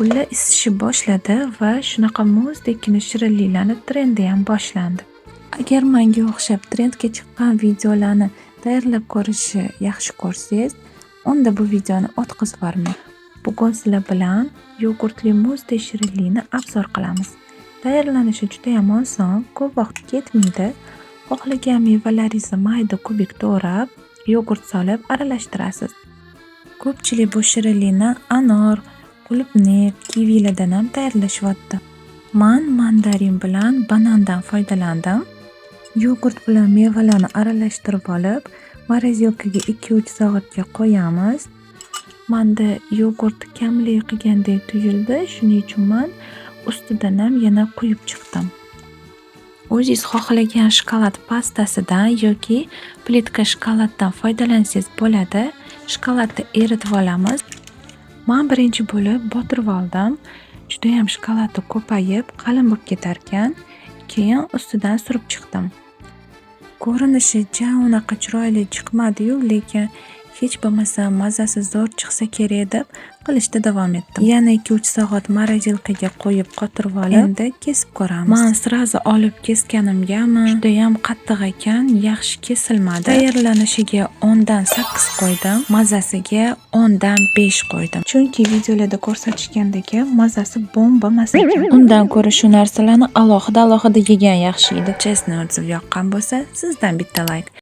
gullar isishni boshladi va shunaqa muzdek shirinliklarni trendi ham boshlandi. Agar menga o'xshab trendga chiqqan videolarni tayyorlab ko'rishni yaxshi ko'rsangiz, unda bu videoni o'tkazib yubormang. Bugun sizlar bilan yogurtli muzdek shirinlikni obzor qilamiz. Tayyorlanishi juda ham oson, ko'p vaqt ketmaydi. Xohlagan mevalaringizni mayda kubik to'g'rab, yogurt solib aralashtirasiz. Ko'pchilik bu shirinlikni anor, qulupni, kivilardan ham tayyorlashyapti. Men mandarin bilan banandan foydalandim. Yogurt bilan mevalarni aralashtirib olib, morozyovkaga 2-3 soatga qo'yamiz. Menda yogurt kamlik qilgandek tuyuldi, shuning uchun men ustidan ham yana quyib chiqdim. O'zingiz xohlagan shokolad pastasidan yoki plitka shokoladdan foydalansangiz bo'ladi. Shokoladni eritib olamiz. Men birinchi bo'lib botirib oldim. Juda ham shokoladi ko'payib, qalin bo'lib ketar ekan. Keyin ustidan surib chiqdim. Ko'rinishi ja unaqa chiroyli chiqmadi-yu, lekin hech bo'lmasa mazasi zo'r chiqsa kerak deb qilishda davom etdim. Yana 2-3 soat morozyovkaga qo'yib qotirib olib, endi kesib ko'ramiz. Men sirazi olib kesganimgami, juda ham qattiq ekan, yaxshi kesilmadi. Tayyorlanishiga 10 dan 8 qo'ydim, mazasiga 10 dan 5 qo'ydim. Chunki videolarda ko'rsatishgandek mazasi bomba emas ekan. Undan ko'ra shu narsalarni alohida yegan yaxshi edi. Chestni otib yoqqan bo'lsa, sizdan bitta like.